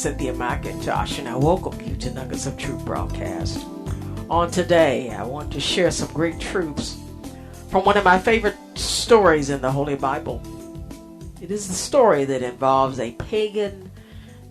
Cynthia McIntosh, and I welcome you to Nuggets of Truth broadcast. On today, I want to share some great truths from one of my favorite stories in the Holy Bible. It is the story that involves a pagan,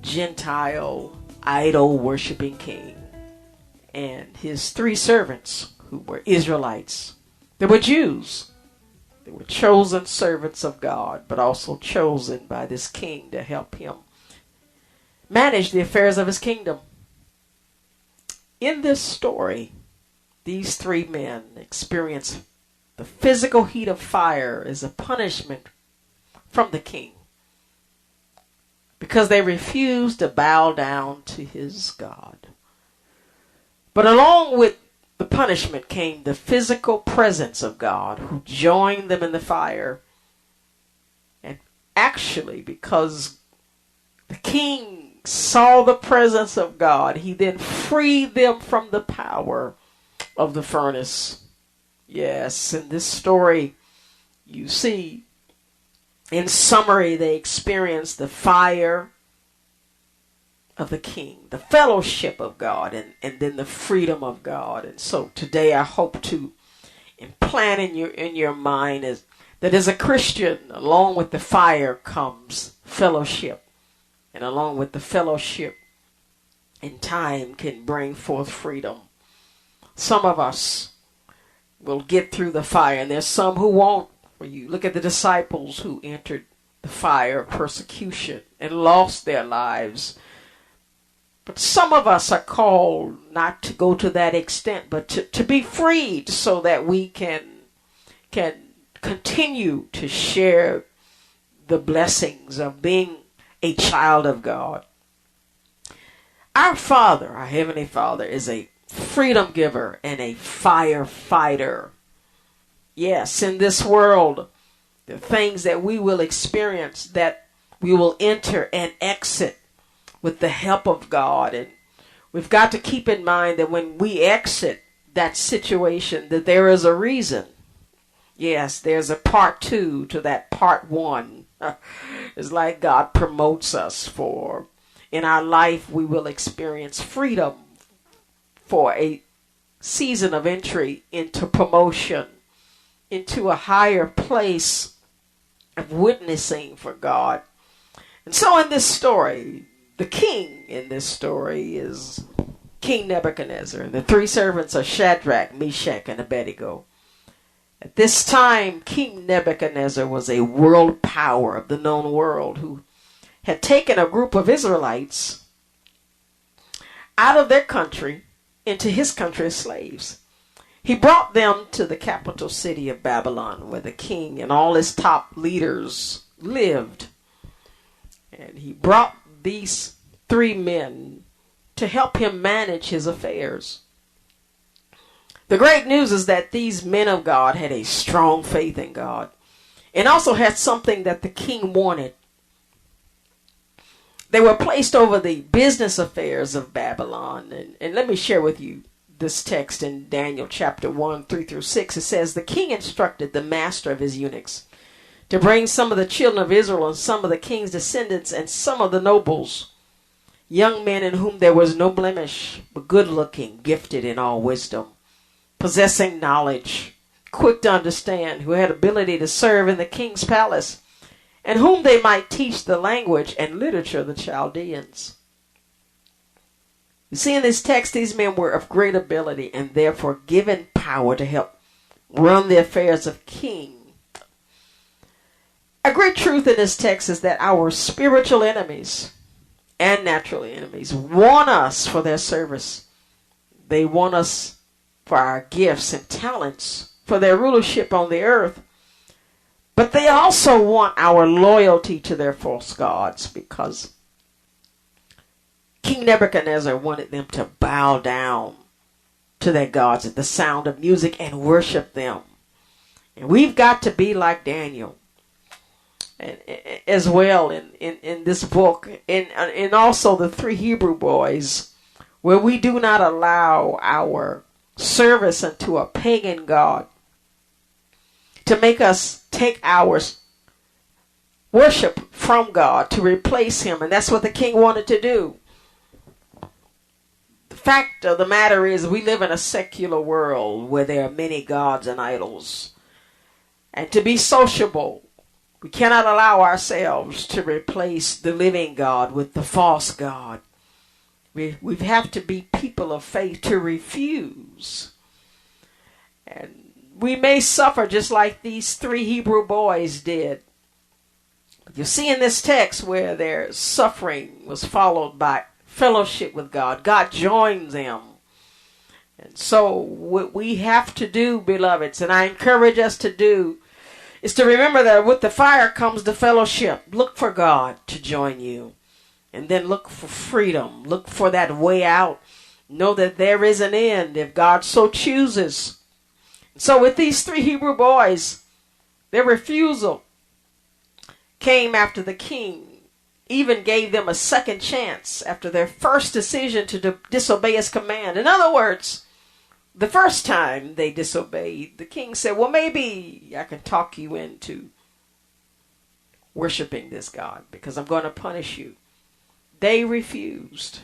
Gentile, idol-worshiping king and his three servants who were Israelites. They were Jews. They were chosen servants of God, but also chosen by this king to help him manage the affairs of his kingdom. In this story, these three men experience the physical heat of fire as a punishment from the king because they refused to bow down to his God. But along with the punishment came the physical presence of God, who joined them in the fire. And actually, because the king saw the presence of God, he then freed them from the power of the furnace. Yes, in this story, you see, in summary, they experienced the fire of the king, the fellowship of God, and then the freedom of God. And so today I hope to implant in your mind is that as a Christian, along with the fire comes fellowship. And along with the fellowship, in time can bring forth freedom. Some of us will get through the fire, and there's some who won't. When you look at the disciples who entered the fire of persecution and lost their lives. But some of us are called not to go to that extent, but to be freed so that we can continue to share the blessings of being a child of God. Our Father, our Heavenly Father, is a freedom giver and a firefighter. Yes, in this world, the things that we will experience, that we will enter and exit with the help of God. And we've got to keep in mind that when we exit that situation, that there is a reason. Yes, there's a part 2 to that part 1. It's like God promotes us for. In our life, we will experience freedom for a season of entry into promotion, into a higher place of witnessing for God. And so in this story, the king in this story is King Nebuchadnezzar. And the three servants are Shadrach, Meshach, and Abednego. At this time, King Nebuchadnezzar was a world power of the known world who had taken a group of Israelites out of their country into his country as slaves. He brought them to the capital city of Babylon, where the king and all his top leaders lived. And he brought these three men to help him manage his affairs. The great news is that these men of God had a strong faith in God and also had something that the king wanted. They were placed over the business affairs of Babylon. And let me share with you this text in Daniel chapter 1, 3 through 6. It says, the king instructed the master of his eunuchs to bring some of the children of Israel and some of the king's descendants and some of the nobles, young men in whom there was no blemish, but good looking, gifted in all wisdom, possessing knowledge, quick to understand, who had ability to serve in the king's palace, and whom they might teach the language and literature of the Chaldeans. You see, in this text, these men were of great ability and therefore given power to help run the affairs of king. A great truth in this text is that our spiritual enemies and natural enemies want us for their service. They want us for our gifts and talents, for their rulership on the earth. But they also want our loyalty to their false gods, because King Nebuchadnezzar wanted them to bow down to their gods at the sound of music and worship them. And we've got to be like Daniel and as well in this book, and also the three Hebrew boys, where we do not allow our service unto a pagan god to make us take our worship from God to replace him. And that's what the king wanted to do. fact of the matter is we live in a secular world where there are many gods and idols. And to be sociable, we cannot allow ourselves to replace the living God with the false God. We have to be people of faith to refuse. And we may suffer just like these 3 Hebrew boys did. You see in this text where their suffering was followed by fellowship with God. God joins them. And so what we have to do, beloveds, and I encourage us to do, is to remember that with the fire comes the fellowship. Look for God to join you. And then look for freedom. Look for that way out. Know that there is an end if God so chooses. So with these 3 Hebrew boys, their refusal came after the king even gave them a second chance after their first decision to disobey his command. In other words, the first time they disobeyed, the king said, well, maybe I can talk you into worshiping this God because I'm going to punish you. They refused.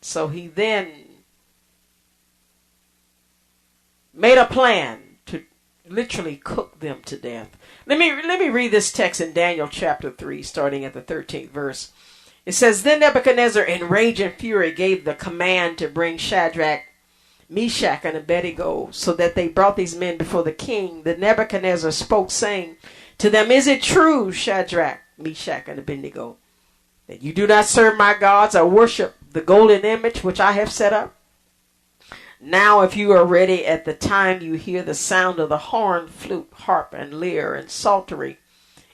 So he then made a plan to literally cook them to death. Let me read this text in Daniel chapter 3, starting at the 13th verse. It says, Then Nebuchadnezzar, in rage and fury, gave the command to bring Shadrach, Meshach, and Abednego, so that they brought these men before the king. Then Nebuchadnezzar spoke, saying to them, Is it true, Shadrach, Meshach, and Abednego, that you do not serve my gods or worship the golden image which I have set up? Now if you are ready at the time you hear the sound of the horn, flute, harp, and lyre, and psaltery,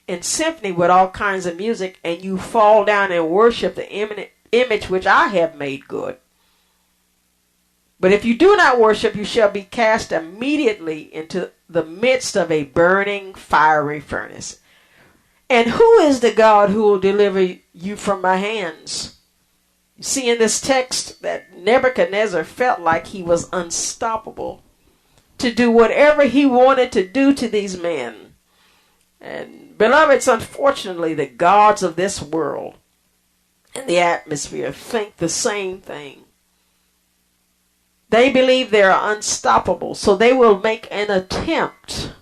and symphony with all kinds of music, and you fall down and worship the image which I have made good. But if you do not worship, you shall be cast immediately into the midst of a burning fiery furnace. And who is the God who will deliver you from my hands? You see in this text that Nebuchadnezzar felt like he was unstoppable to do whatever he wanted to do to these men. And beloveds, unfortunately, the gods of this world and the atmosphere think the same thing. They believe they are unstoppable, so they will make an attempt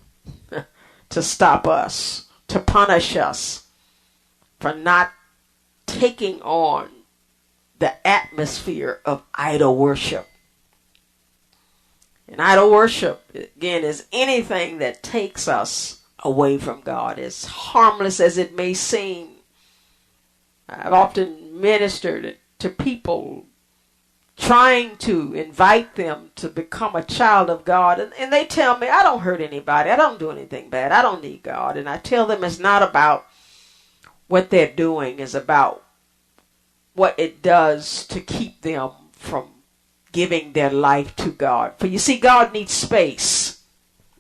to stop us, to punish us for not taking on the atmosphere of idol worship. And idol worship, again, is anything that takes us away from God, as harmless as it may seem. I've often ministered to people trying to invite them to become a child of God, and they tell me, I don't hurt anybody, I don't do anything bad, I don't need God. And I tell them it's not about what they're doing, it's about what it does to keep them from giving their life to God. For you see, God needs space.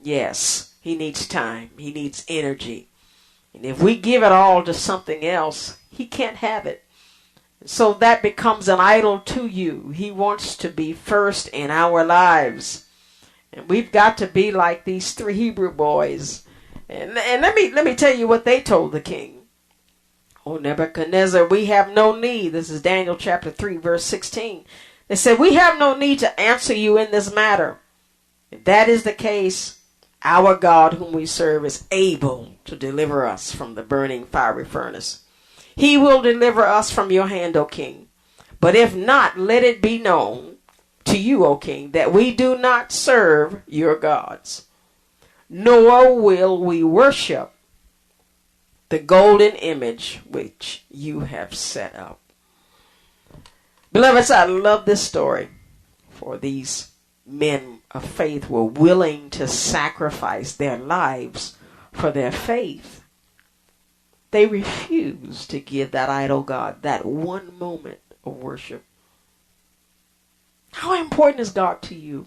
Yes, he needs time. He needs energy. And if we give it all to something else, he can't have it. So that becomes an idol to you. He wants to be first in our lives. And we've got to be like these 3 Hebrew boys. And let me tell you what they told the king. O Nebuchadnezzar, we have no need. This is Daniel chapter 3, verse 16. They said, we have no need to answer you in this matter. If that is the case, our God whom we serve is able to deliver us from the burning fiery furnace. He will deliver us from your hand, O king. But if not, let it be known to you, O king, that we do not serve your gods, nor will we worship the golden image which you have set up. Beloveds, I love this story, for these men of faith were willing to sacrifice their lives for their faith. They refused to give that idol God that one moment of worship. How important is God to you?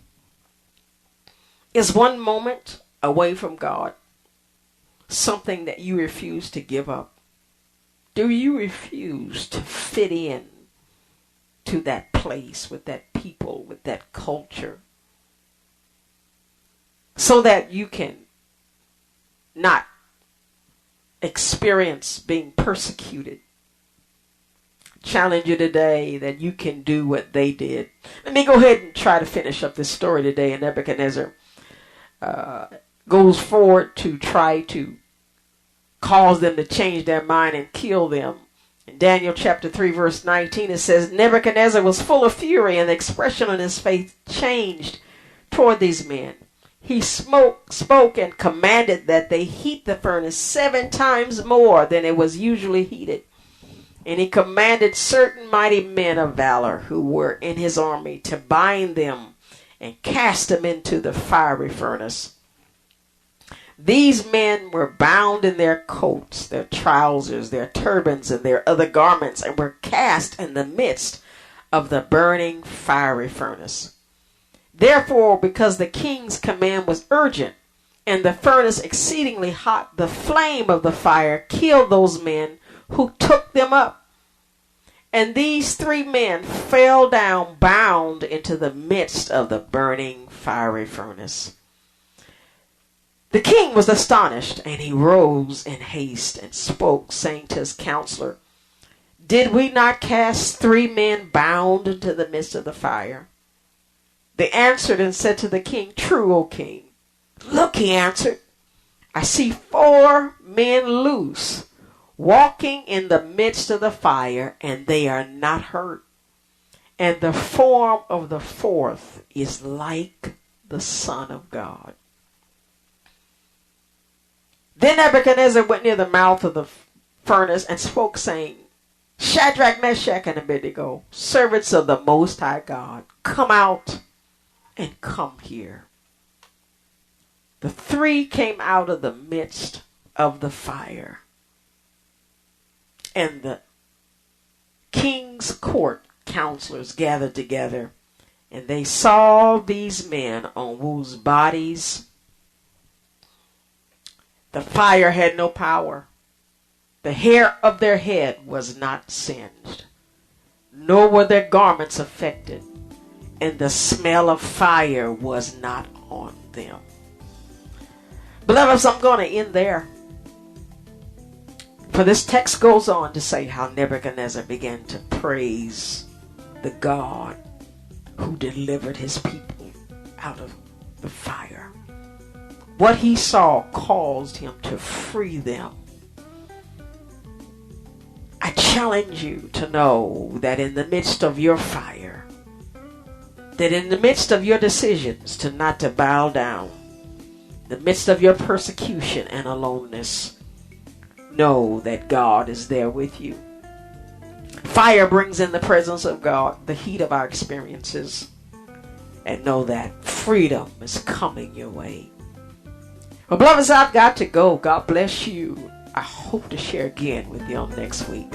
Is one moment away from God something that you refuse to give up? Do you refuse to fit in to that place with that people, with that culture, so that you can not experience being persecuted? challenge you today that you can do what they did. Let me go ahead and try to finish up this story today. And Nebuchadnezzar goes forward to try to cause them to change their mind and kill them. In Daniel chapter 3 verse 19 it says, Nebuchadnezzar was full of fury, and the expression on his face changed toward these men. He spoke and commanded that they heat the furnace 7 times more than it was usually heated. And he commanded certain mighty men of valor who were in his army to bind them and cast them into the fiery furnace. These men were bound in their coats, their trousers, their turbans, and their other garments, and were cast in the midst of the burning fiery furnace. Therefore, because the king's command was urgent, and the furnace exceedingly hot, the flame of the fire killed those men who took them up. And these 3 men fell down bound into the midst of the burning fiery furnace. The king was astonished, and he rose in haste and spoke, saying to his counselor, Did we not cast 3 men bound into the midst of the fire? They answered and said to the king, True, O king. Look, he answered, I see 4 men loose, walking in the midst of the fire, and they are not hurt. And the form of the 4th is like the Son of God. Then Nebuchadnezzar went near the mouth of the furnace and spoke, saying, Shadrach, Meshach, and Abednego, servants of the Most High God, come out and come here. The 3 came out of the midst of the fire. And the king's court counselors gathered together, and they saw these men on whose bodies the fire had no power. The hair of their head was not singed, nor were their garments affected, and the smell of fire was not on them. Beloveds, I'm going to end there. For this text goes on to say how Nebuchadnezzar began to praise the God who delivered his people out of the fire. What he saw caused him to free them. I challenge you to know that in the midst of your fire, that in the midst of your decisions not to bow down, in the midst of your persecution and aloneness, know that God is there with you. Fire brings in the presence of God, the heat of our experiences, and know that freedom is coming your way. Well, beloveds, I've got to go. God bless you. I hope to share again with you on next week.